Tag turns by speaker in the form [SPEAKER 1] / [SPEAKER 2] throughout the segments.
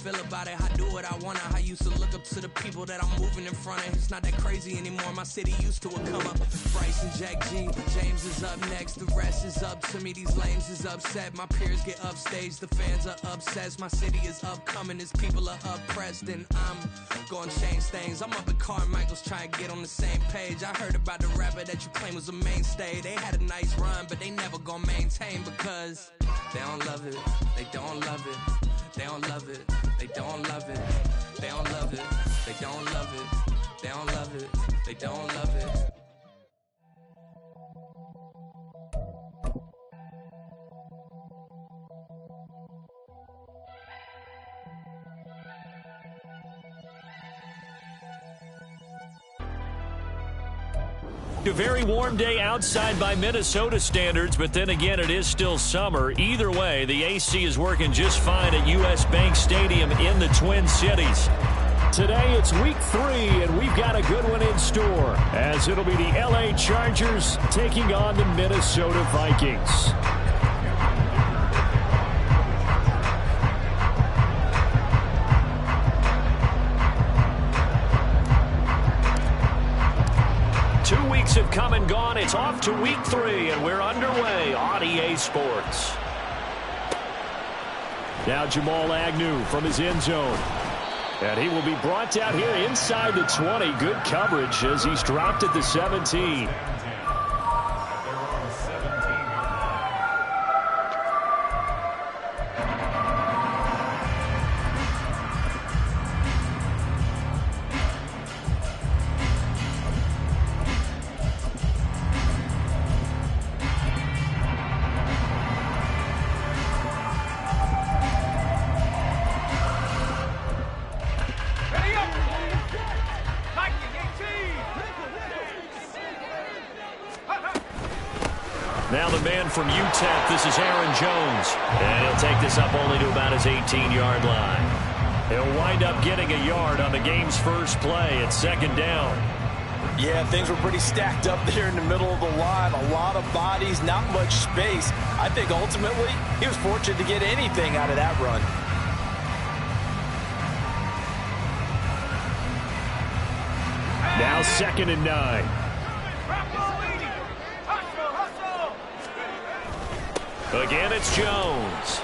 [SPEAKER 1] feel about it. I do what I want. I used to look up to the people that I'm moving in front of. It's not that crazy anymore. My city used to a come up. Bryce and Jack G, James is up next. The rest is up to me. These lames is upset. My peers get upstage. The fans are obsessed. My city is upcoming. His people are oppressed, and I'm gonna change things. I'm up at Carmichael's trying to get on the same page. I heard about the rapper that you claim was a mainstay. They had a nice run, but they never gonna maintain because they don't love it. They don't love it. They don't love it. They don't love it. They don't love it. They don't love it. They don't love it. They don't love it.
[SPEAKER 2] A very warm day outside by Minnesota standards, but then again, it is still summer. Either way, the AC is working just fine at U.S. Bank Stadium in the Twin Cities. Today, it's week 3, and we've got a good one in store, as it'll be the L.A. Chargers taking on the Minnesota Vikings. Have come and gone. It's off to week 3, and we're underway on EA Sports. Now Jamal Agnew from his end zone. And he will be brought down here inside the 20. Good coverage as he's dropped at the 17. Now the man from UTEP, this is Aaron Jones. And he'll take this up only to about his 18-yard line. He'll wind up getting a yard on the game's first play at second down.
[SPEAKER 3] Yeah, things were pretty stacked up there in the middle of the line. A lot of bodies, not much space. I think ultimately he was fortunate to get anything out of that run.
[SPEAKER 2] Now 2nd and 9. Again, it's Jones.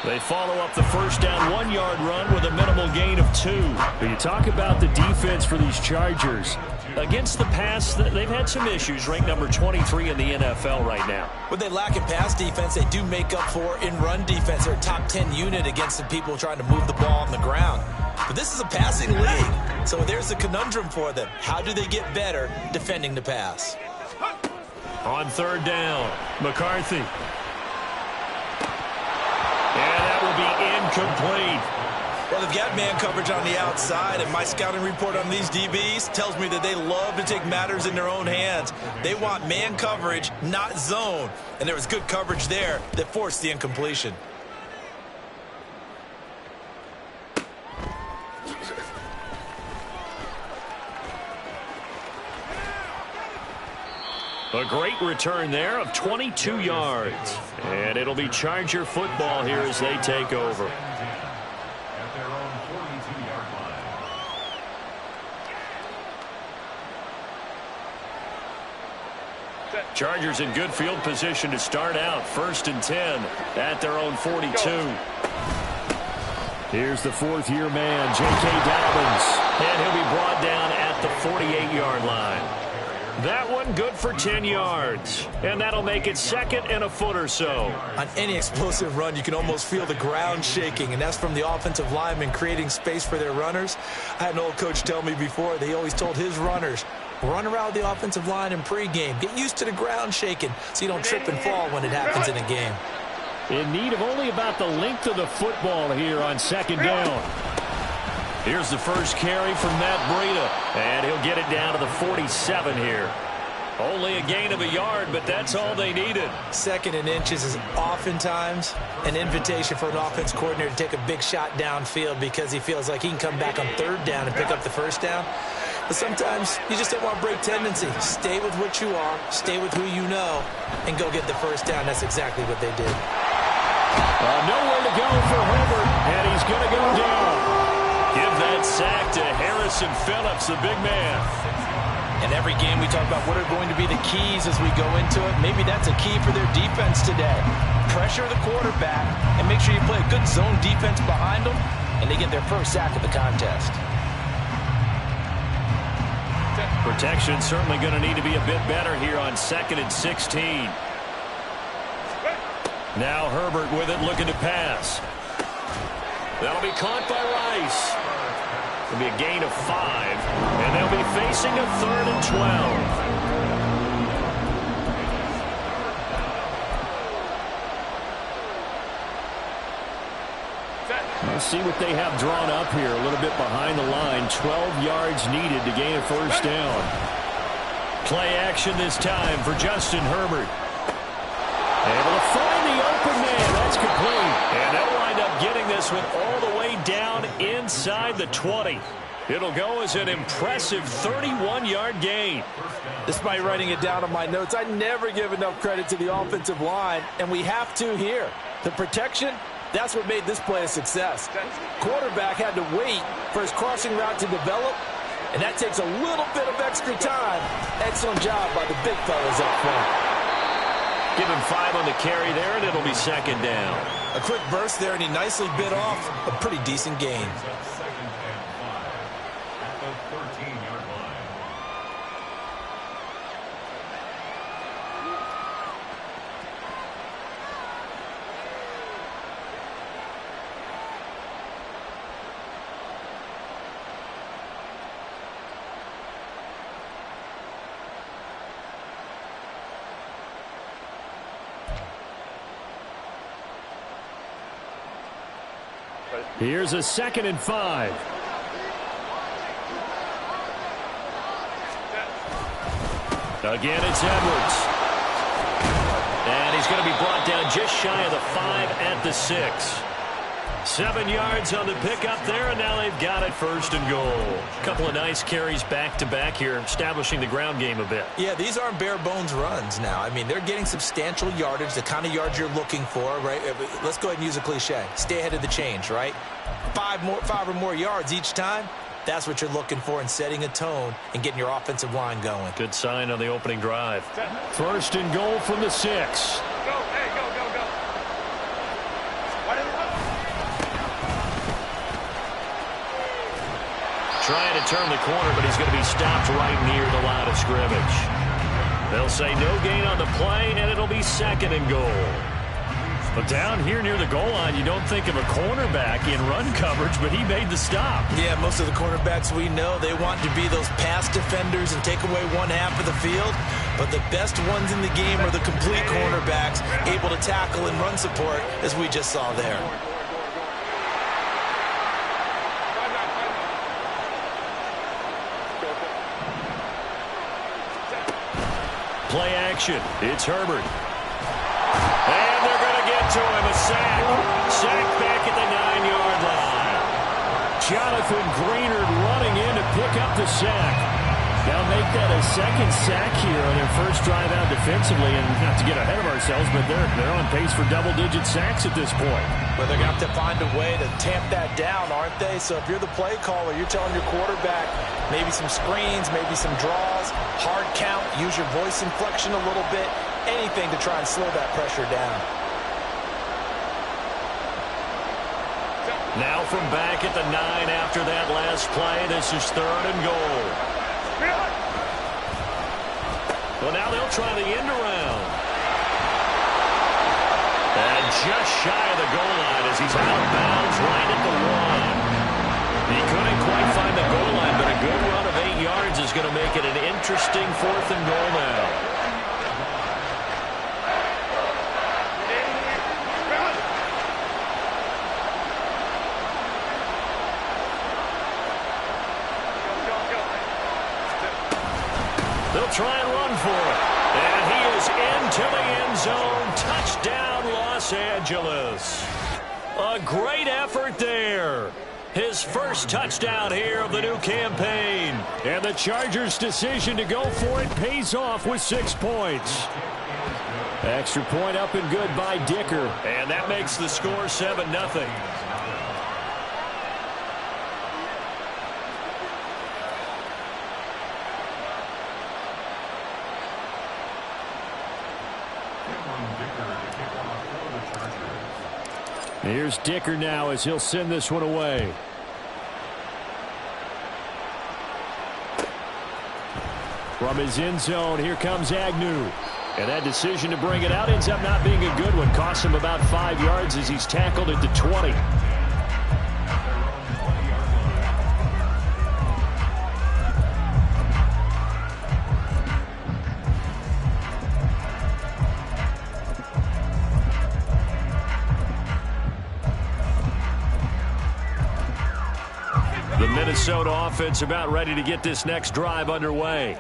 [SPEAKER 2] They follow up the first down 1-yard run with a minimal gain of 2. But you talk about the defense for these Chargers. Against the pass, they've had some issues, ranked number 23 in the NFL right now.
[SPEAKER 3] When they lack in pass defense, they do make up for in run defense. They're a top 10 unit against the people trying to move the ball on the ground. But this is a passing league, so there's a conundrum for them. How do they get better defending the pass?
[SPEAKER 2] On 3rd down, McCarthy. And that will be incomplete.
[SPEAKER 3] Well, they've got man coverage on the outside, and my scouting report on these DBs tells me that they love to take matters in their own hands. They want man coverage, not zone. And there was good coverage there that forced the incompletion.
[SPEAKER 2] A great return there of 22 yards. And it'll be Charger football here as they take over. Chargers in good field position to start out. 1st and 10 at their own 42. Here's the 4th-year man, J.K. Dobbins. And he'll be brought down at the 48-yard line. That one good for 10 yards. And that'll make it 2nd and a foot or so.
[SPEAKER 3] On any explosive run, you can almost feel the ground shaking, and that's from the offensive linemen creating space for their runners. I had an old coach tell me before, they always told his runners, run around the offensive line in pregame. Get used to the ground shaking so you don't trip and fall when it happens in a game.
[SPEAKER 2] In need of only about the length of the football here on 2nd down. Here's the first carry from Matt Breida, and he'll get it down to the 47 here. Only a gain of a yard, but that's all they needed.
[SPEAKER 3] 2nd and inches is oftentimes an invitation for an offense coordinator to take a big shot downfield because he feels like he can come back on 3rd down and pick up the 1st down. But sometimes you just don't want to break tendency. Stay with what you are, stay with who you know, and go get the 1st down. That's exactly what they did.
[SPEAKER 2] Nowhere to go for Herbert, and he's going to go down. Jason Phillips, the big man.
[SPEAKER 3] And every game we talk about what are going to be the keys as we go into it. Maybe that's a key for their defense today. Pressure the quarterback and make sure you play a good zone defense behind them, and they get their first sack of the contest.
[SPEAKER 2] Protection certainly going to need to be a bit better here on 2nd and 16. Now Herbert with it, looking to pass. That'll be caught by Rice. It'll be a gain of 5, and they'll be facing a 3rd and 12. Let's see what they have drawn up here. A little bit behind the line. 12 yards needed to gain a first down. Play action this time for Justin Herbert. Able to find the open man. That's complete. And they'll wind up getting this one all the way down inside the 20. It'll go as an impressive 31-yard gain.
[SPEAKER 3] Despite writing it down on my notes, I never give enough credit to the offensive line, and we have to here. The protection, that's what made this play a success. Quarterback had to wait for his crossing route to develop, and that takes a little bit of extra time. Excellent job by the big fellas up front.
[SPEAKER 2] Give him 5 on the carry there, and it'll be 2nd down.
[SPEAKER 3] A quick burst there, and he nicely bit off a pretty decent gain.
[SPEAKER 2] Here's a 2nd and 5. Again, it's Edwards. And he's going to be brought down just shy of the 5 at the 6. 7 yards on the pickup there, and now they've got it 1st and goal. A couple of nice carries back-to-back here, establishing the ground game a bit.
[SPEAKER 3] Yeah, these aren't bare-bones runs now. I mean, they're getting substantial yardage, the kind of yards you're looking for, right? Let's go ahead and use a cliche. Stay ahead of the change, right? 5 or more yards each time. That's what you're looking for in setting a tone and getting your offensive line going.
[SPEAKER 2] Good sign on the opening drive. 1st and goal from the 6.
[SPEAKER 4] Go, hey, go.
[SPEAKER 2] Trying to turn the corner, but he's going to be stopped right near the line of scrimmage. They'll say no gain on the play, and it'll be 2nd and goal. But down here near the goal line, you don't think of a cornerback in run coverage, but he made the stop.
[SPEAKER 3] Yeah, most of the cornerbacks we know, they want to be those pass defenders and take away one half of the field. But the best ones in the game are the complete cornerbacks, able to tackle and run support, as we just saw there.
[SPEAKER 2] Play action. It's Herbert. And they're going to get to him. A sack. Sack back at the 9-yard line. Jonathan Greenard running in to pick up the sack. Now make that a 2nd sack here on their first drive out defensively. And not to get ahead of ourselves, but they're on pace for double-digit sacks at this point.
[SPEAKER 3] But they're going to have to find a way to tamp that down, aren't they? So if you're the play caller, you're telling your quarterback maybe some screens, maybe some draws, hard count, use your voice inflection a little bit, anything to try and slow that pressure down.
[SPEAKER 2] Now from back at the 9 after that last play, this is 3rd and goal. Well, now they'll try the end around. And just shy of the goal line as he's out of bounds right at the 1. He couldn't quite find the goal line, but a good run of 8 yards is going to make it an interesting 4th and goal now. They'll try and run for it. And he is into the end zone. Touchdown, Los Angeles. A great effort there. His first touchdown here of the new campaign. And the Chargers' decision to go for it pays off with 6 points. Extra point up and good by Dicker. And that makes the score 7-0. Here's Dicker now as he'll send this one away. From his end zone, here comes Agnew. And that decision to bring it out ends up not being a good one. Costs him about 5 yards as he's tackled at the 20. The Minnesota offense about ready to get this next drive underway.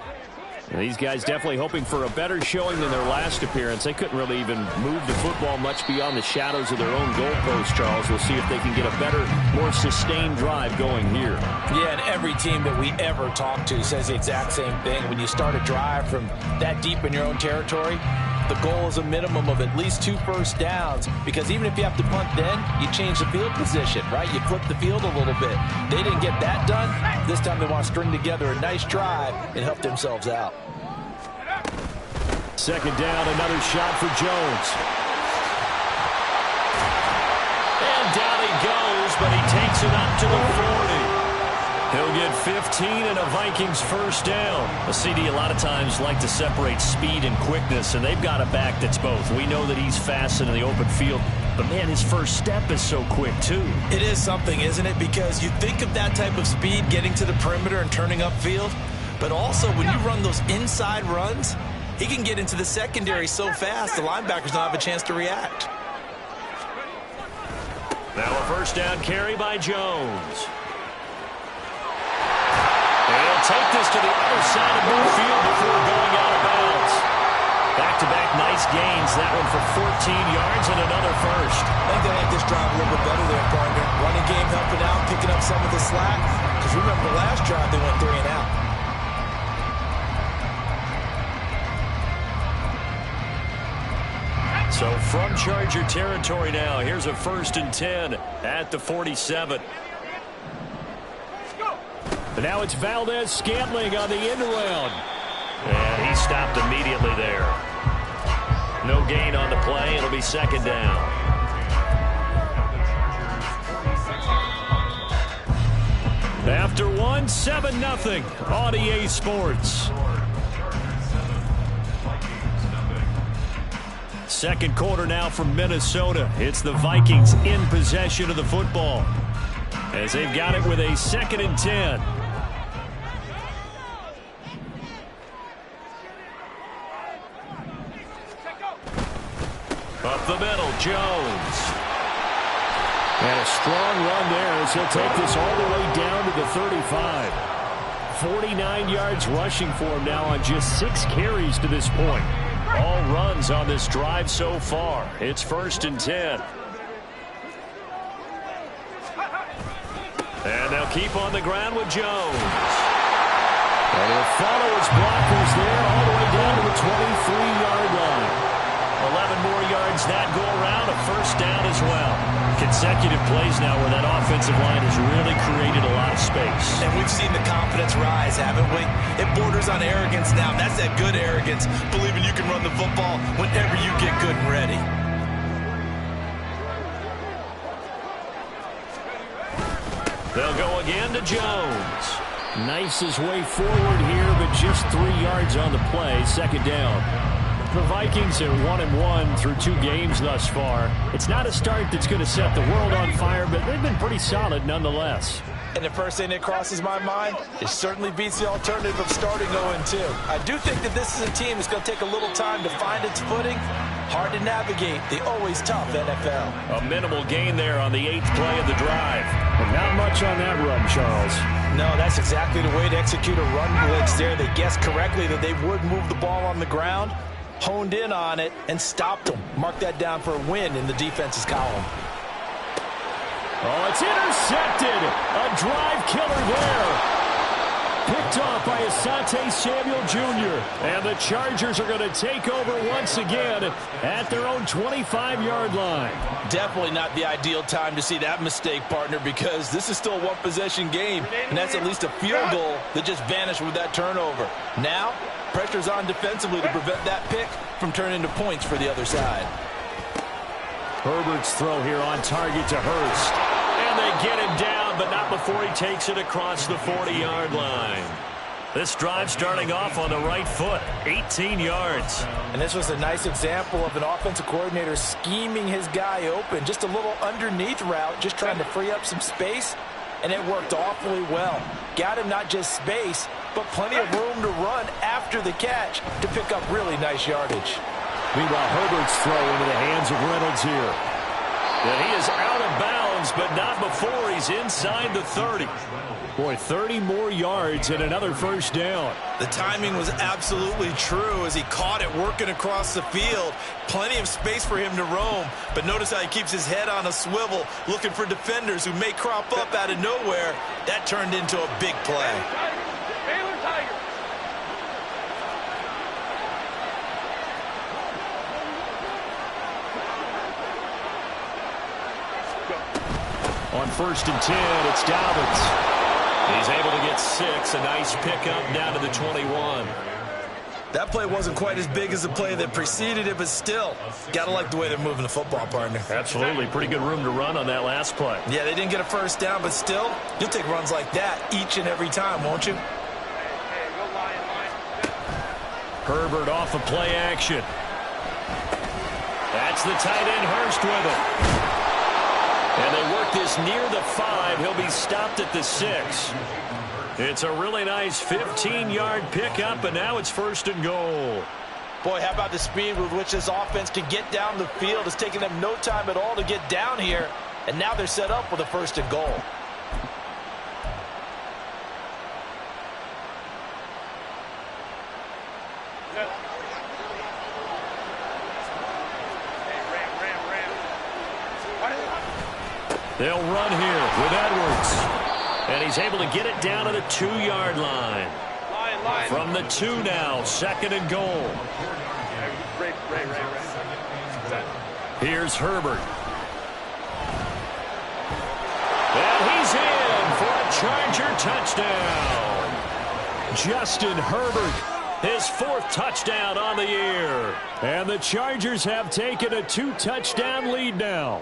[SPEAKER 2] And these guys definitely hoping for a better showing than their last appearance. They couldn't really even move the football much beyond the shadows of their own goalpost, Charles. We'll see if they can get a better, more sustained drive going here.
[SPEAKER 3] Yeah, and every team that we ever talk to says the exact same thing. When you start a drive from that deep in your own territory, the goal is a minimum of at least 2 first downs, because even if you have to punt then, you change the field position, right? You flip the field a little bit. They didn't get that done. This time they want to string together a nice drive and help themselves out.
[SPEAKER 2] Second down, another shot for Jones. And down he goes, but he takes it up to the 40. He'll get 15 and a Vikings first down. A CD a lot of times like to separate speed and quickness, and they've got a back that's both. We know that he's fast in the open field, but man, his first step is so quick too.
[SPEAKER 3] It is something, isn't it? Because you think of that type of speed getting to the perimeter and turning upfield, but also when you run those inside runs, he can get into the secondary so fast the linebackers don't have a chance to react.
[SPEAKER 2] Now a first down carry by Jones. He'll take this to the other side of midfield before going out of bounds. Back-to-back nice gains. That one for 14 yards and another first.
[SPEAKER 3] I think they like this drive a little bit better there, partner. Running game helping out, picking up some of the slack. Because remember the last drive they went 3 and out.
[SPEAKER 2] So from Charger territory now, here's a 1st and 10 at the 47. And now it's Valdez-Scantling on the end around. And he stopped immediately there. No gain on the play. It'll be second down. After one, 7-0 on EA Sports. Second quarter now from Minnesota. It's the Vikings in possession of the football, as they've got it with a 2nd and 10. Up the middle, Jones. And a strong run there as he'll take this all the way down to the 35. 49 yards rushing for him now on just 6 carries to this point. All runs on this drive so far. It's 1st and 10. And they'll keep on the ground with Jones. And he'll follow his blockers there all the way down to the 23-yard line. 11 more yards that go around, a first down as well. Consecutive plays now where that offensive line has really created a lot of space.
[SPEAKER 3] And we've seen the confidence rise, haven't we? It borders on arrogance now. That's that good arrogance, believing you can run the football whenever you get good and ready.
[SPEAKER 2] They'll go again to Jones. Knifes his way forward here, but just 3 yards on the play. Second down. The Vikings are 1-1 through 2 games thus far. It's not a start that's going to set the world on fire, but they've been pretty solid nonetheless.
[SPEAKER 3] And the first thing that crosses my mind, it certainly beats the alternative of starting 0-2. I do think that this is a team that's going to take a little time to find its footing. Hard to navigate the always tough NFL.
[SPEAKER 2] A minimal gain there on the 8th play of the drive. And not much on that run, Charles.
[SPEAKER 3] No, that's exactly the way to execute a run blitz there. They guessed correctly that they would move the ball on the ground, honed in on it, and stopped them. Mark that down for a win in the defense's column.
[SPEAKER 2] Oh, it's intercepted. A drive killer there. Picked off by Asante Samuel Jr. And the Chargers are going to take over once again at their own 25-yard line.
[SPEAKER 3] Definitely not the ideal time to see that mistake, partner, because this is still a one-possession game, and that's at least a field goal that just vanished with that turnover. Now, pressure's on defensively to prevent that pick from turning into points for the other side.
[SPEAKER 2] Herbert's throw here on target to Hurst. And they get him down, but not before he takes it across the 40-yard line. This drive starting off on the right foot, 18 yards.
[SPEAKER 3] And this was a nice example of an offensive coordinator scheming his guy open. Just a little underneath route, just trying to free up some space, and it worked awfully well. Got him not just space, but plenty of room to run after the catch to pick up really nice yardage.
[SPEAKER 2] Meanwhile, Herbert's throw into the hands of Reynolds here. And he is out of bounds, but not before he's inside the 30. Boy, 30 more yards and another first down.
[SPEAKER 3] The timing was absolutely true as he caught it working across the field. Plenty of space for him to roam, but notice how he keeps his head on a swivel, looking for defenders who may crop up out of nowhere. That turned into a big play.
[SPEAKER 2] On 1st and 10, it's Dobbins. He's able to get 6, a nice pickup down to the 21.
[SPEAKER 3] That play wasn't quite as big as the play that preceded it, but still, gotta like the way they're moving the football, partner.
[SPEAKER 2] Absolutely, pretty good room to run on that last play.
[SPEAKER 3] Yeah, they didn't get a first down, but still, you'll take runs like that each and every time, won't you?
[SPEAKER 2] Herbert off of play action. That's the tight end Hurst with it. And they work this near the 5. He'll be stopped at the 6. It's a really nice 15-yard pickup, and now it's 1st and goal.
[SPEAKER 3] Boy, how about the speed with which this offense can get down the field? It's taken them no time at all to get down here, and now they're set up with a 1st and goal.
[SPEAKER 2] They'll run here with Edwards. And he's able to get it down to the 2-yard line. From the 2 now, 2nd and goal. Here's Herbert. And he's in for a Charger touchdown. Justin Herbert, his 4th touchdown on the year. And the Chargers have taken a 2-touchdown lead now.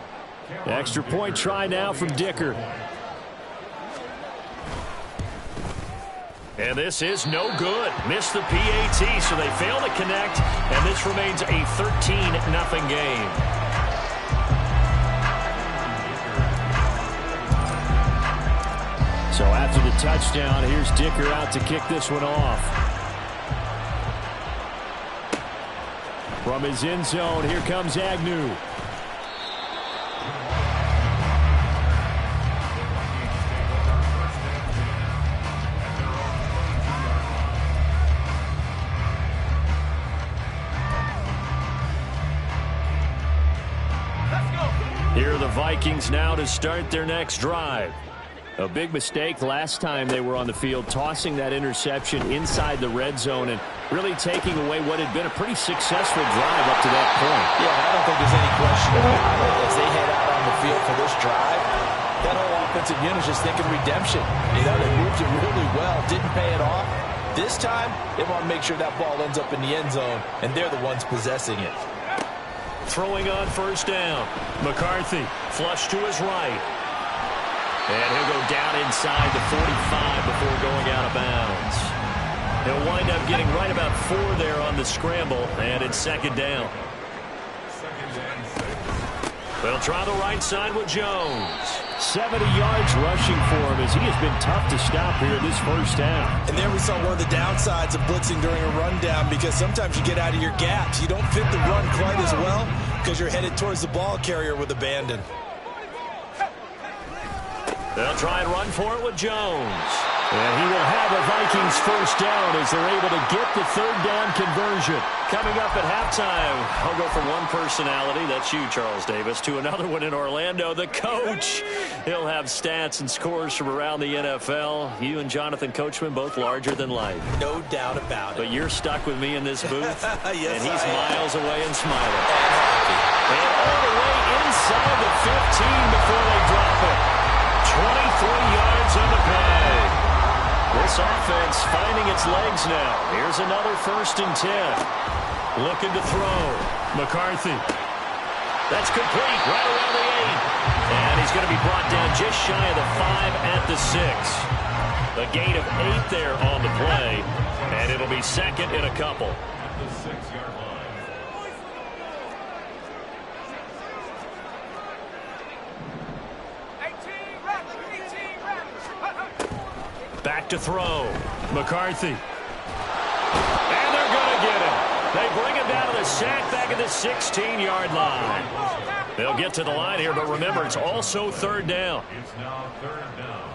[SPEAKER 2] Extra point try now from Dicker. And this is no good. Missed the PAT, so they fail to connect, and this remains a 13-0 game. So after the touchdown, here's Dicker out to kick this one off. From his end zone, here comes Agnew. Here are the Vikings now to start their next drive. A big mistake last time they were on the field, tossing that interception inside the red zone and really taking away what had been a pretty successful drive up to that point.
[SPEAKER 3] Yeah, I don't think there's any question about it. As they head out on the field for this drive, that whole offensive unit is just thinking redemption. You know, they moved it really well, didn't pay it off. This time, they want to make sure that ball ends up in the end zone, and they're the ones possessing it.
[SPEAKER 2] Throwing on 1st down. McCarthy flush to his right. And he'll go down inside the 45 before going out of bounds. He'll wind up getting right about 4 there on the scramble, and it's 2nd down. They'll try the right side with Jones. 70 yards rushing for him as he has been tough to stop here this first half.
[SPEAKER 3] And there we saw one of the downsides of blitzing during a rundown, because sometimes you get out of your gaps. You don't fit the run quite as well because you're headed towards the ball carrier with abandon.
[SPEAKER 2] They'll try and run for it with Jones. And he will have a Vikings first down as they're able to get the 3rd down conversion. Coming up at halftime, I'll go from one personality, that's you, Charles Davis, to another one in Orlando, the coach. He'll have stats and scores from around the NFL. You and Jonathan Coachman, both larger than life.
[SPEAKER 3] No doubt about it.
[SPEAKER 2] But you're stuck with me in this booth,
[SPEAKER 3] yes,
[SPEAKER 2] and he's miles away and smiling. And all the way inside the 15 before they drop it. 23 yards on the play. This offense finding its legs now. Here's another 1st and 10. Looking to throw. McCarthy. That's complete right around the 8. And he's going to be brought down just shy of the 5 at the 6. A gain of 8 there on the play. And it'll be second in a couple.
[SPEAKER 4] At the 6-yard line.
[SPEAKER 2] Back to throw. McCarthy. And they're going to get him. They bring him down to the sack back at the 16-yard line. They'll get to the line here, but remember, it's also third down.
[SPEAKER 4] It's now third down.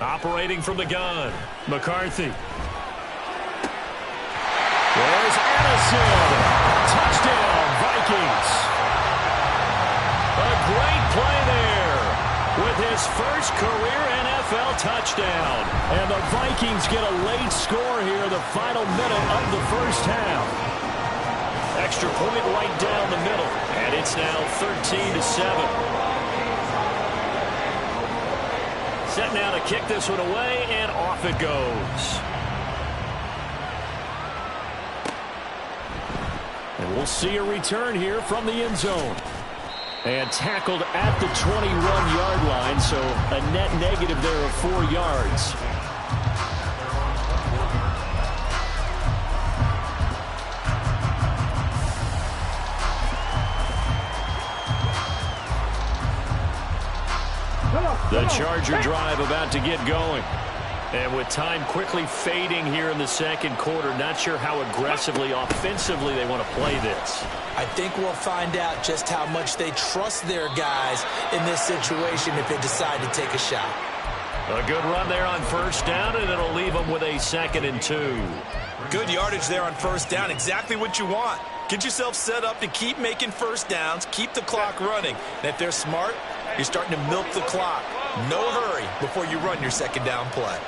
[SPEAKER 2] Operating from the gun. McCarthy. There's Addison. Touchdown, Vikings. A great play there with his first career NFL touchdown. And the Vikings get a late score here in the final minute of the first half. Extra point right down the middle. And it's now 13-7. Set now to kick this one away, and off it goes. And we'll see a return here from the end zone. And tackled at the 21-yard line, so a net negative there of 4 yards. The Charger drive about to get going. And with time quickly fading here in the second quarter, not sure how aggressively, offensively they want to play this.
[SPEAKER 3] I think we'll find out just how much they trust their guys in this situation if they decide to take a shot.
[SPEAKER 2] A good run there on first down, and it'll leave them with a 2nd and 2.
[SPEAKER 5] Good yardage there on first down. Exactly what you want. Get yourself set up to keep making first downs, keep the clock running. And if they're smart, you're starting to milk the clock. No hurry before you run your second down play.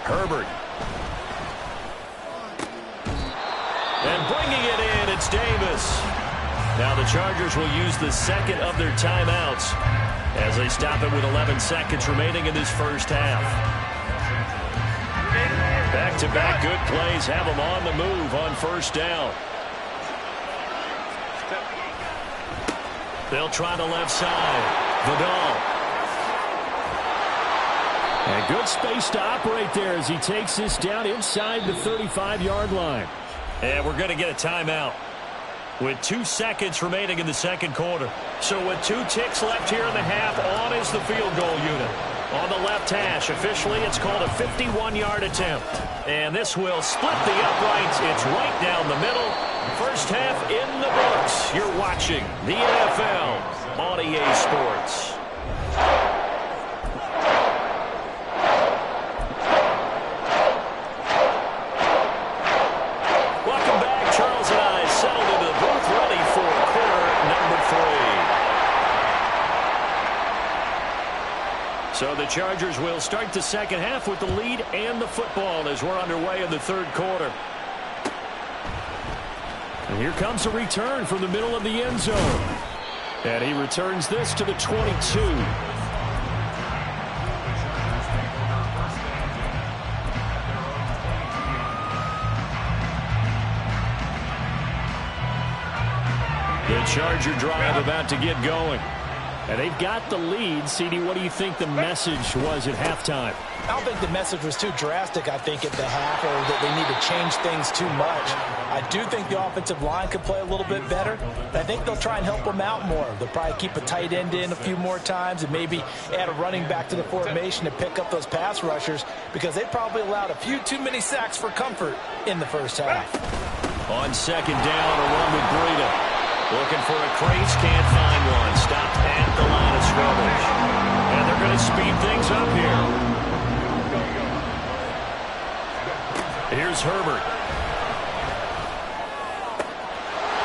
[SPEAKER 2] Herbert. And bringing it in, it's Davis. Now the Chargers will use the second of their timeouts as they stop it with 11 seconds remaining in this first half. Back-to-back good plays have them on the move on first down. They'll try the left side. Vidal. And good space to operate there as he takes this down inside the 35-yard line. And we're going to get a timeout with 2 seconds remaining in the second quarter. So with 2 ticks left here in the half, on is the field goal unit. On the left hash, officially it's called a 51-yard attempt. And this will split the uprights. It's right down the middle. First half in the books. You're watching the NFL on EA Sports. Welcome back. Charles and I settled into the booth, ready for quarter number 3. So the Chargers will start the second half with the lead and the football as we're underway in the third quarter. And here comes a return from the middle of the end zone. And he returns this to the 22. The Charger drive about to get going. And they've got the lead. CD, what do you think the message was at halftime?
[SPEAKER 3] I don't think the message was too drastic, I think, at the half, or that they need to change things too much. I do think the offensive line could play a little bit better. I think they'll try and help them out more. They'll probably keep a tight end in a few more times and maybe add a running back to the formation to pick up those pass rushers because they probably allowed a few too many sacks for comfort in the first half.
[SPEAKER 2] On second down, a run with Breida. Looking for a crease, can't find one. Stopped at the line of scrimmage. And they're going to speed things up here. Here's Herbert.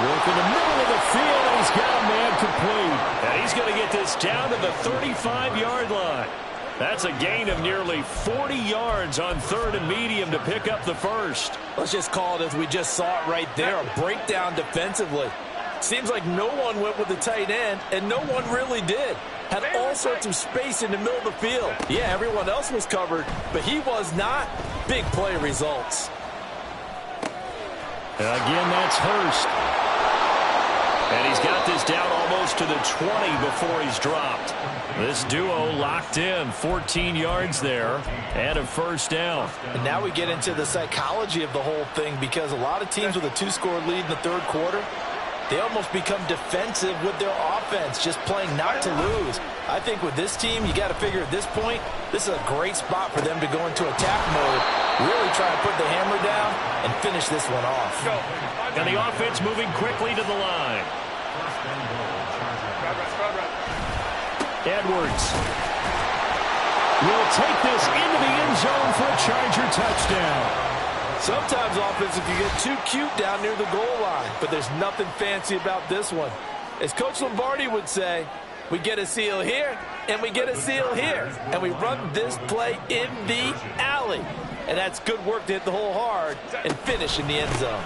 [SPEAKER 2] Working the middle of the field, and he's got a man complete. And he's going to get this down to the 35-yard line. That's a gain of nearly 40 yards on third and medium to pick up the first.
[SPEAKER 5] Let's just call it as we just saw it right there, a breakdown defensively. Seems like no one went with the tight end, and no one really did.
[SPEAKER 3] had all sorts of space in the middle of the field. Yeah, everyone else was covered, but he was not. Big play results.
[SPEAKER 2] And again, that's Hurst. And he's got this down almost to the 20 before he's dropped. This duo locked in, 14 yards there, and a first down.
[SPEAKER 3] And now we get into the psychology of the whole thing, because a lot of teams with a 2-score lead in the third quarter, they almost become defensive with their offense, just playing not to lose. I think with this team, you got to figure at this point, this is a great spot for them to go into attack mode, really try to put the hammer down and finish this one off.
[SPEAKER 2] And the offense moving quickly to the line. Edwards will take this into the end zone for a Charger touchdown.
[SPEAKER 3] Sometimes offense, if you get too cute down near the goal line, but there's nothing fancy about this one. As Coach Lombardi would say, we get a seal here, and we get a seal here, and we run this play in the alley. And that's good work to hit the hole hard and finish in the end zone.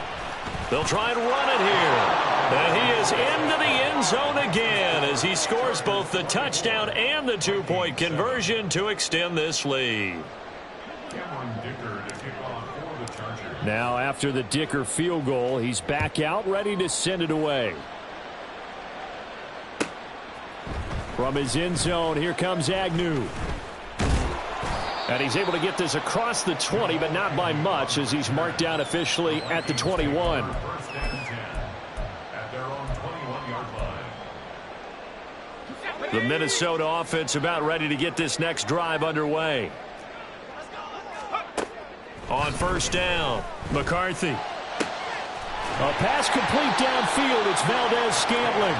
[SPEAKER 2] They'll try and run it here. And he is into the end zone again as he scores both the touchdown and the 2-point conversion to extend this lead. Now, after the Dicker field goal, he's back out, ready to send it away. From his end zone, here comes Agnew. And he's able to get this across the 20, but not by much, as he's marked down officially at the 21. The Minnesota offense about ready to get this next drive underway. On first down, McCarthy. A pass complete downfield. It's Valdez-Scantling.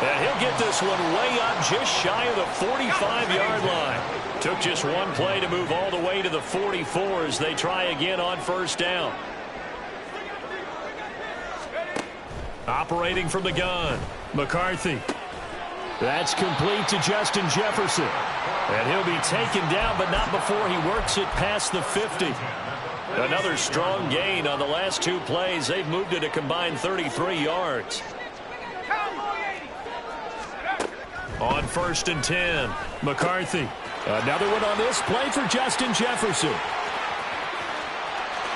[SPEAKER 2] And he'll get this one way up just shy of the 45-yard line. Took just one play to move all the way to the 44 as they try again on first down. Operating from the gun, McCarthy. That's complete to Justin Jefferson. And he'll be taken down, but not before he works it past the 50. Another strong gain on the last two plays. They've moved it a combined 33 yards. On first and 10, McCarthy. Another one on this play for Justin Jefferson.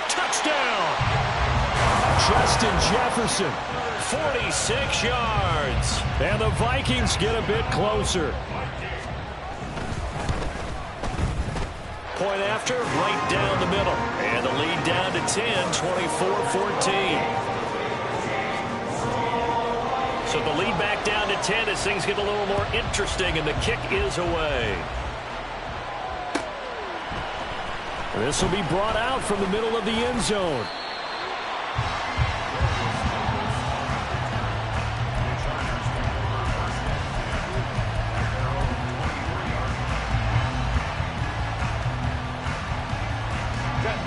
[SPEAKER 2] Touchdown! Justin Jefferson, 46 yards. And the Vikings get a bit closer. Point after, right down the middle. And the lead down to 10, 24-14. So the lead back down to 10 as things get a little more interesting, and the kick is away. This will be brought out from the middle of the end zone.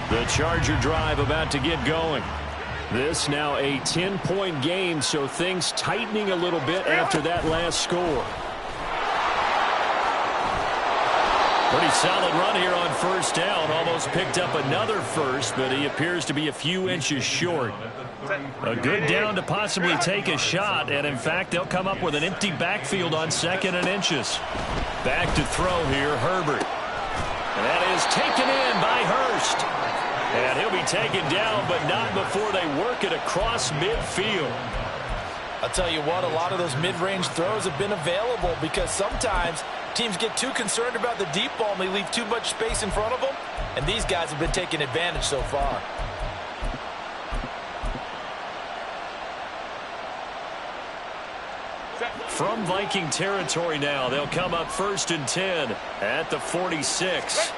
[SPEAKER 2] The Charger drive about to get going. This now a 10-point game, so things tightening a little bit after that last score. Pretty solid run here on first down. Almost picked up another first, but he appears to be a few inches short. A good down to possibly take a shot, and in fact, they'll come up with an empty backfield on second and inches. Back to throw here, Herbert. And that is taken in by Hurst. And he'll be taken down, but not before they work it across midfield.
[SPEAKER 3] I'll tell you what, a lot of those mid-range throws have been available because sometimes teams get too concerned about the deep ball and they leave too much space in front of them, and these guys have been taking advantage so far.
[SPEAKER 2] From Viking territory now, they'll come up first and 10 at the 46.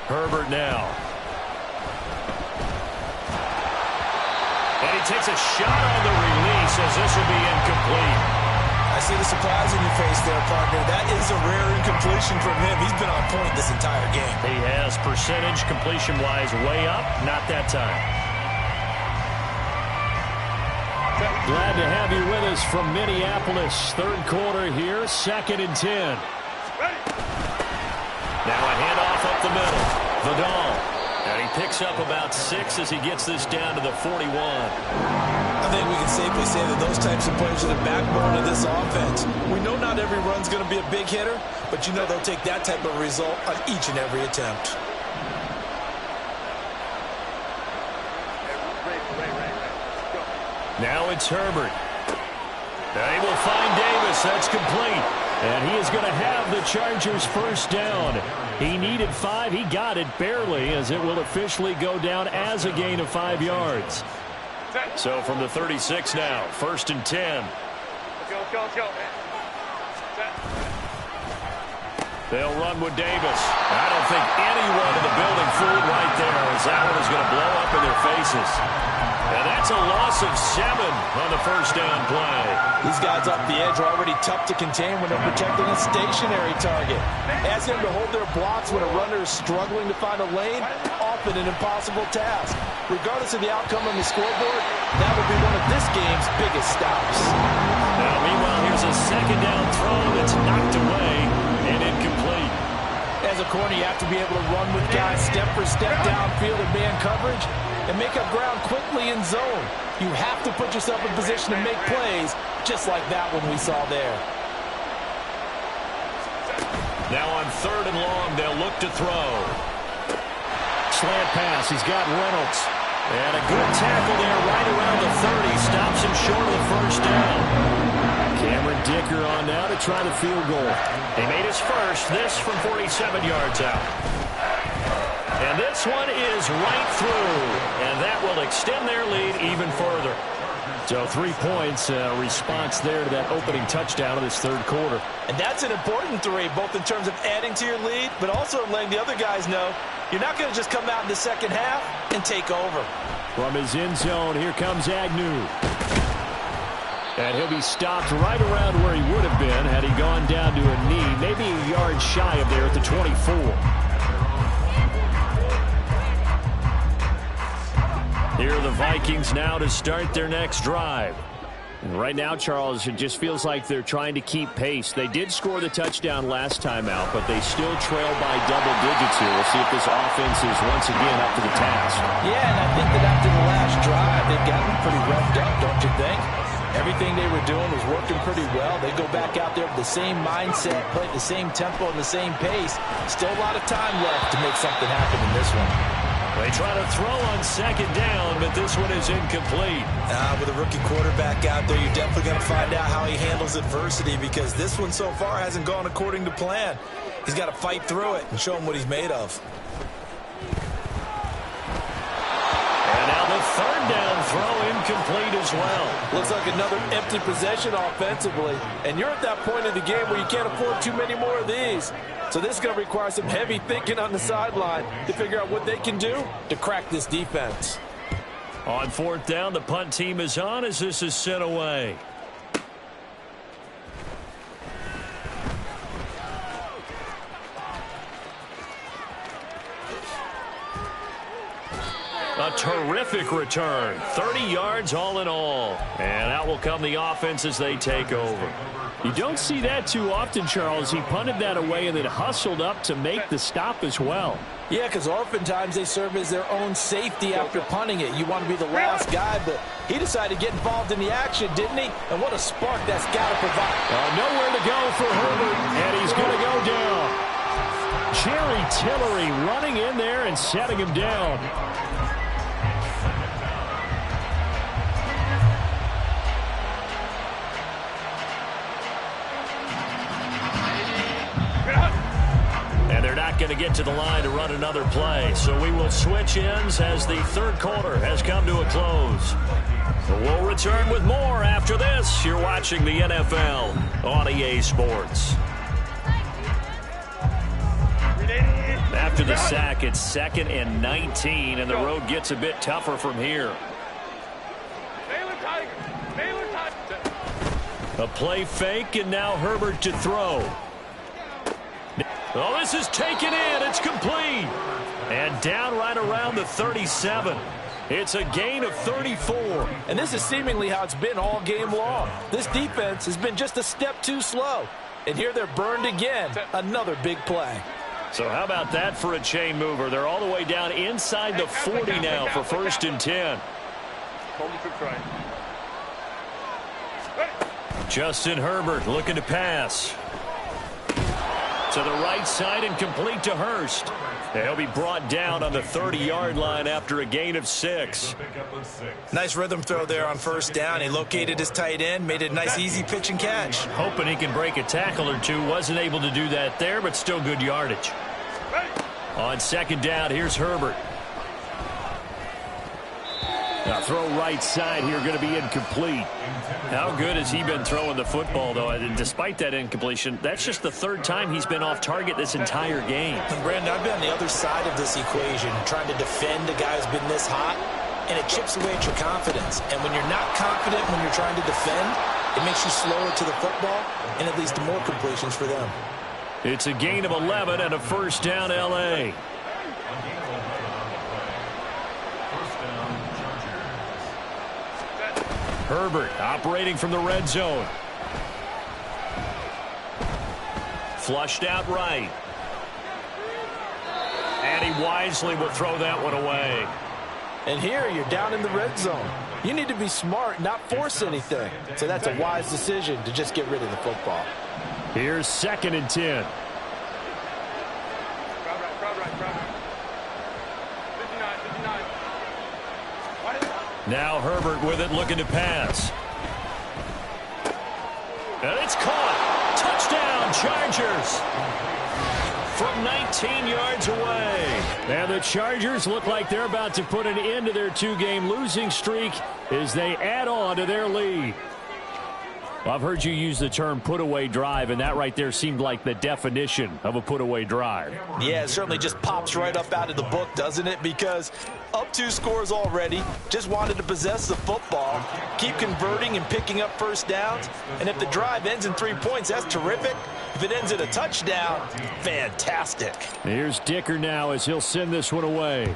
[SPEAKER 2] Herbert now. And he takes a shot on the release as this will be incomplete.
[SPEAKER 5] I see the surprise in your face there, partner. That is a rare incompletion from him. He's been on point this entire game.
[SPEAKER 2] He has percentage completion-wise way up, not that time. Glad to have you with us from Minneapolis. Third quarter here, second and 10. Now a handoff up the middle. Vidal. And he picks up about 6 as he gets this down to the 41.
[SPEAKER 5] I think we can safely say that those types of players are the backbone of this offense. We know not every run's going to be a big hitter, but you know they'll take that type of result on each and every attempt.
[SPEAKER 2] Now it's Herbert. They will find Davis. That's complete. And he is going to have the Chargers first down. He needed 5. He got it barely, as it will officially go down as a gain of 5 yards. So from the 36 now, 1st and 10.
[SPEAKER 6] Let's go.
[SPEAKER 2] They'll run with Davis. I don't think anyone in the building fooled right there, as that one is going to blow up in their faces. And that's a loss of 7 on the first down play.
[SPEAKER 5] These guys off the edge are already tough to contain when they're protecting a stationary target. Ask them to hold their blocks when a runner is struggling to find a lane, often an impossible task. Regardless of the outcome on the scoreboard, that will be one of this game's biggest stops.
[SPEAKER 2] Now, meanwhile, here's a second down throw that's knocked away and incomplete.
[SPEAKER 5] As a corner, you have to be able to run with guys step for step downfield in man coverage and make up ground quickly in zone. You have to put yourself in position to make plays, just like that one we saw there.
[SPEAKER 2] Now on 3rd and long, they'll look to throw. Slant pass. He's got Reynolds. And a good tackle there right around the 30. Stops him short of the first down. Cameron Dicker on now to try the field goal. He made his first, this from 47 yards out. And this one is right through. And that will extend their lead even further. So 3 points, response there to that opening touchdown of this third quarter.
[SPEAKER 5] And that's an important 3, both in terms of adding to your lead, but also letting the other guys know you're not going to just come out in the second half and take over.
[SPEAKER 2] From his end zone, here comes Agnew. And he'll be stopped right around where he would have been had he gone down to a knee, maybe a yard shy of there at the 24. Here are the Vikings now to start their next drive. And right now, Charles, it just feels like they're trying to keep pace. They did score the touchdown last time out, but they still trail by double digits here. We'll see if this offense is once again up to the task.
[SPEAKER 5] Yeah, and I think that after the last drive, they've gotten pretty revved up, don't you think? Everything they were doing was working pretty well. They go back out there with the same mindset, play at the same tempo and the same pace. Still a lot of time left to make something happen in this one.
[SPEAKER 2] They try to throw on second down, but this one is incomplete.
[SPEAKER 5] With a rookie quarterback out there, you're definitely going to find out how he handles adversity, because this one so far hasn't gone according to plan. He's got to fight through it and show him what he's made of.
[SPEAKER 2] And now the third down throw incomplete as well.
[SPEAKER 5] Looks like another empty possession offensively, and you're at that point in the game where you can't afford too many more of these. So this is going to require some heavy thinking on the sideline to figure out what they can do to crack this defense.
[SPEAKER 2] On 4th down, the punt team is on as this is sent away. A terrific return. 30 yards all in all. And out will come the offense as they take over. You don't see that too often, Charles. He punted that away and then hustled up to make the stop as well.
[SPEAKER 5] Yeah, because oftentimes they serve as their own safety after punting it. You want to be the last guy, but he decided to get involved in the action, didn't he? And what a spark that's got to provide.
[SPEAKER 2] Nowhere to go for Herbert, and he's going to go down. Jerry Tillery running in there and setting him down. And they're not going to get to the line to run another play. So we will switch ends as the third quarter has come to a close. We'll return with more after this. You're watching the NFL on EA Sports. After the sack, it's 2nd and 19, and the road gets a bit tougher from here. A play fake, and now Herbert to throw. Oh, this is taken in. It's complete. And down right around the 37. It's a gain of 34.
[SPEAKER 5] And this is seemingly how it's been all game long. This defense has been just a step too slow. And here they're burned again. Another big play.
[SPEAKER 2] So how about that for a chain mover? They're all the way down inside the 40 now for 1st and 10. Justin Herbert looking to pass. To the right side and complete to Hurst. He'll be brought down on the 30-yard line after a gain of 6.
[SPEAKER 5] Nice rhythm throw there on 1st down. He located his tight end, made a nice easy pitch and catch.
[SPEAKER 2] Hoping he can break a tackle or two. Wasn't able to do that there, but still good yardage. On 2nd down, here's Herbert. Now throw right side here, going to be incomplete. How good has he been throwing the football, though? And despite that incompletion, that's just the 3rd time he's been off target this entire game.
[SPEAKER 5] And Brandon, I've been on the other side of this equation, trying to defend a guy who's been this hot, and it chips away at your confidence. And when you're not confident when you're trying to defend, it makes you slower to the football, and it leads to more completions for them.
[SPEAKER 2] It's a gain of 11 and a 1st down L.A. Herbert operating from the red zone. Flushed out right. And he wisely will throw that one away.
[SPEAKER 3] And here you're down in the red zone. You need to be smart, not force anything. So that's a wise decision to just get rid of the football.
[SPEAKER 2] Here's 2nd and 10. Now Herbert with it, looking to pass. And it's caught. Touchdown, Chargers. From 19 yards away. And the Chargers look like they're about to put an end to their 2-game losing streak as they add on to their lead. Well, I've heard you use the term put-away drive, and that right there seemed like the definition of a put-away drive.
[SPEAKER 5] Yeah, it certainly just pops right up out of the book, doesn't it? Because up 2 scores already, just wanted to possess the football, keep converting and picking up 1st downs, and if the drive ends in 3 points, that's terrific. If it ends in a touchdown, fantastic.
[SPEAKER 2] Here's Dicker now as he'll send this one away.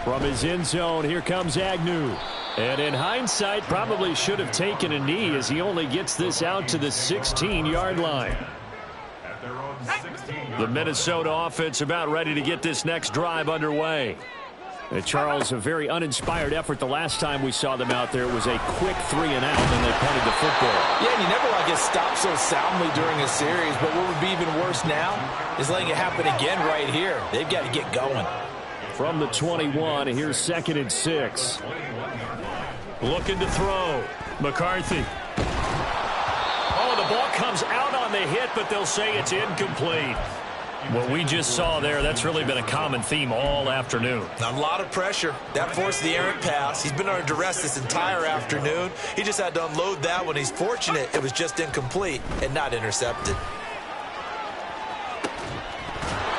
[SPEAKER 2] From his end zone, here comes Agnew. And in hindsight, probably should have taken a knee as he only gets this out to the 16-yard line. The Minnesota offense about ready to get this next drive underway. Charles, a very uninspired effort the last time we saw them out there. It was a quick 3 and out, and they punted the football.
[SPEAKER 3] Yeah, and you never want to get stopped so soundly during a series, but what would be even worse now is letting it happen again right here. They've got to get going.
[SPEAKER 2] From the 21, here's 2nd and 6. Looking to throw. McCarthy. Oh, the ball comes out on the hit, but they'll say it's incomplete. What we just saw there, that's really been a common theme all afternoon.
[SPEAKER 5] A lot of pressure. That forced the errant pass. He's been under duress this entire afternoon. He just had to unload that one. He's fortunate it was just incomplete and not intercepted.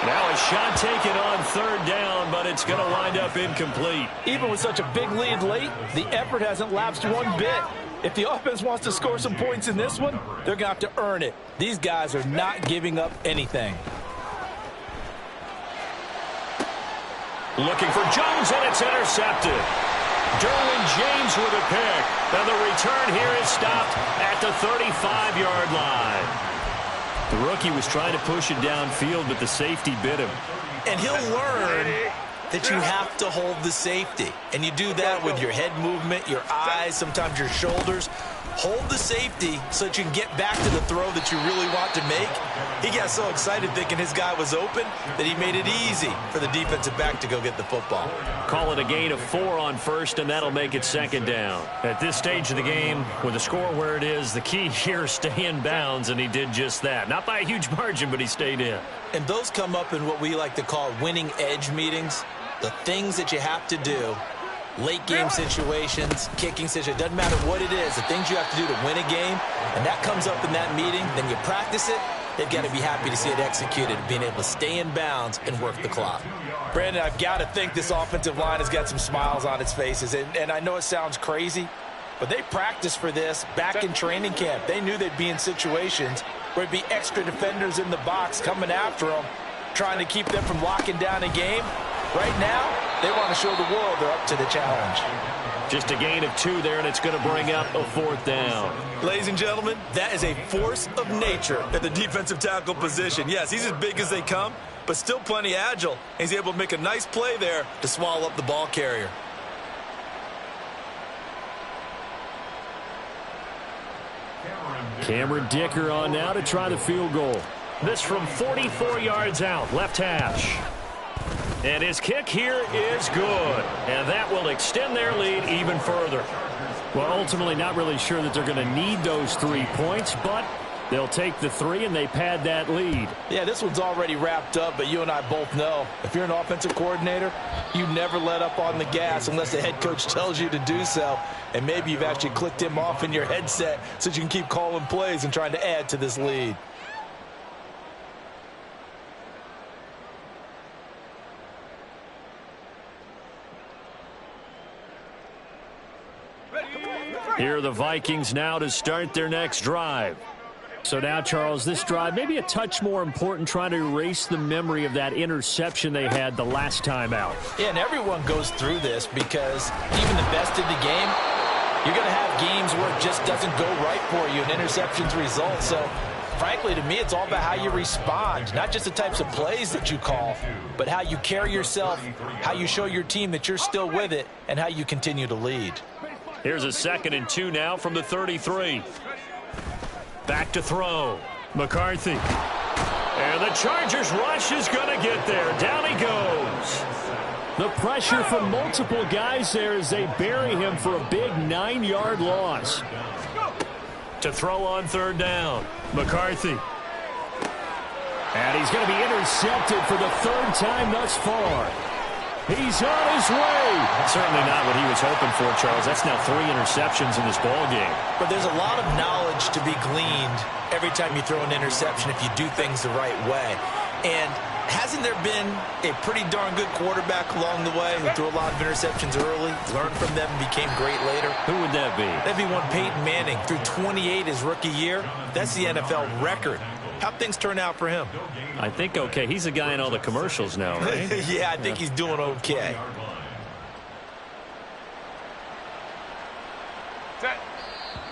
[SPEAKER 2] Now a shot taken on 3rd down, but it's going to wind up incomplete.
[SPEAKER 3] Even with such a big lead late, the effort hasn't lapsed one bit. If the offense wants to score some points in this one, they're going to have to earn it. These guys are not giving up anything.
[SPEAKER 2] Looking for Jones, and it's intercepted. Derwin James with a pick. And the return here is stopped at the 35-yard line. The rookie was trying to push it downfield, but the safety bit him.
[SPEAKER 5] And he'll learn that you have to hold the safety. And you do that with your head movement, your eyes, sometimes your shoulders. Hold the safety so that you can get back to the throw that you really want to make. He got so excited thinking his guy was open that he made it easy for the defensive back to go get the football.
[SPEAKER 2] Call it a gain of 4 on 1st, and that'll make it 2nd down. At this stage of the game, with the score where it is, the key here is stay in bounds, and he did just that. Not by a huge margin, but he stayed in.
[SPEAKER 5] And those come up in what we like to call winning edge meetings. The things that you have to do. Late game situations, kicking situations, doesn't matter what it is, the things you have to do to win a game, and that comes up in that meeting, then you practice it, they've got to be happy to see it executed, being able to stay in bounds and work the clock. Brandon, I've got to think this offensive line has got some smiles on its faces, and I know it sounds crazy, but they practiced for this back in training camp. They knew they'd be in situations where there'd be extra defenders in the box coming after them, trying to keep them from locking down a game.
[SPEAKER 3] Right now, they want to show the world they're up to the challenge.
[SPEAKER 2] Just a gain of 2 there, and it's going to bring up a 4th down.
[SPEAKER 5] Ladies and gentlemen, that is a force of nature at the defensive tackle position. Yes, he's as big as they come, but still plenty agile. He's able to make a nice play there to swallow up the ball carrier.
[SPEAKER 2] Cameron Dicker on now to try the field goal. This from 44 yards out, left hash. And his kick here is good. And that will extend their lead even further. Well, ultimately not really sure that they're going to need those 3 points, but they'll take the 3 and they pad that lead.
[SPEAKER 3] Yeah, this one's already wrapped up, but you and I both know if you're an offensive coordinator, you never let up on the gas unless the head coach tells you to do so. And maybe you've actually clicked him off in your headset so you can keep calling plays and trying to add to this lead.
[SPEAKER 2] Here are the Vikings now to start their next drive. So now, Charles, this drive maybe a touch more important, trying to erase the memory of that interception they had the last time out.
[SPEAKER 3] Yeah, and everyone goes through this because even the best in the game, you're going to have games where it just doesn't go right for you and interceptions result. So, frankly, to me, it's all about how you respond, not just the types of plays that you call, but how you carry yourself, how you show your team that you're still with it, and how you continue to lead.
[SPEAKER 2] Here's a 2nd and 2 now from the 33. Back to throw. McCarthy. And the Chargers rush is going to get there. Down he goes. The pressure from multiple guys there as they bury him for a big 9-yard loss. To throw on 3rd down. McCarthy. And he's going to be intercepted for the 3rd time thus far. He's on his way. Certainly not what he was hoping for, Charles. That's now 3 interceptions in this ball game.
[SPEAKER 3] But there's a lot of knowledge to be gleaned every time you throw an interception if you do things the right way. And hasn't there been a pretty darn good quarterback along the way who threw a lot of interceptions early, learned from them, and became great later?
[SPEAKER 2] Who would that be?
[SPEAKER 3] That'd be one Peyton Manning. Threw 28 his rookie year. That's the NFL record. How'd things turn out for him?
[SPEAKER 2] I think okay. He's a guy in all the commercials now, right?
[SPEAKER 3] Yeah, I think he's doing okay.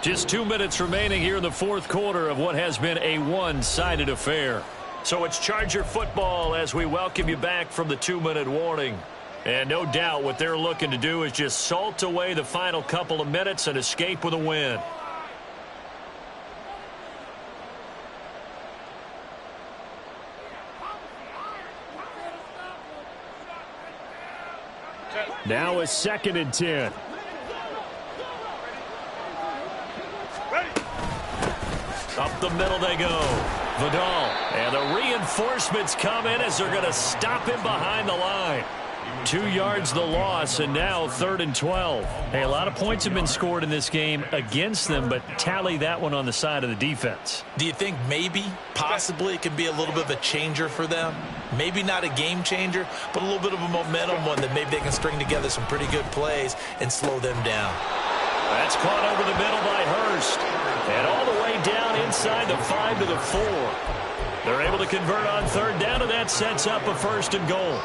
[SPEAKER 2] Just 2 minutes remaining here in the 4th quarter of what has been a one-sided affair. So it's Charger football as we welcome you back from the 2-minute warning. And no doubt what they're looking to do is just salt away the final couple of minutes and escape with a win. Now a 2nd and 10. Up the middle they go. Vidal. And the reinforcements come in as they're going to stop him behind the line. 2 yards the loss, and now 3rd and 12. Hey, a lot of points have been scored in this game against them, but tally that one on the side of the defense.
[SPEAKER 3] Do you think maybe, possibly, it could be a little bit of a changer for them? Maybe not a game changer, but a little bit of a momentum one that maybe they can string together some pretty good plays and slow them down.
[SPEAKER 2] That's caught over the middle by Hurst. And all the way down inside the 5 to the 4. They're able to convert on 3rd down, and that sets up a 1st and goal.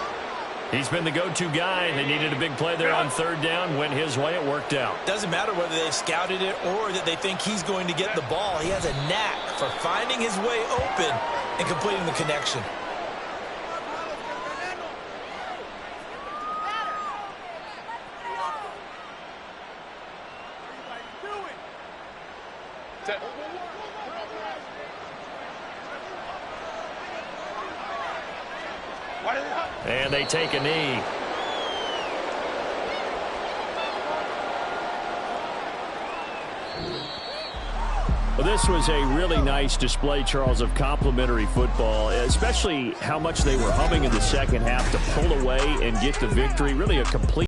[SPEAKER 2] He's been the go-to guy. They needed a big play there on 3rd down. Went his way. It worked out.
[SPEAKER 3] Doesn't matter whether they scouted it or that they think he's going to get the ball. He has a knack for finding his way open and completing the connection.
[SPEAKER 2] And they take a knee. Well, this was a really nice display, Charles, of complimentary football, especially how much they were humming in the second half to pull away and get the victory. Really a complete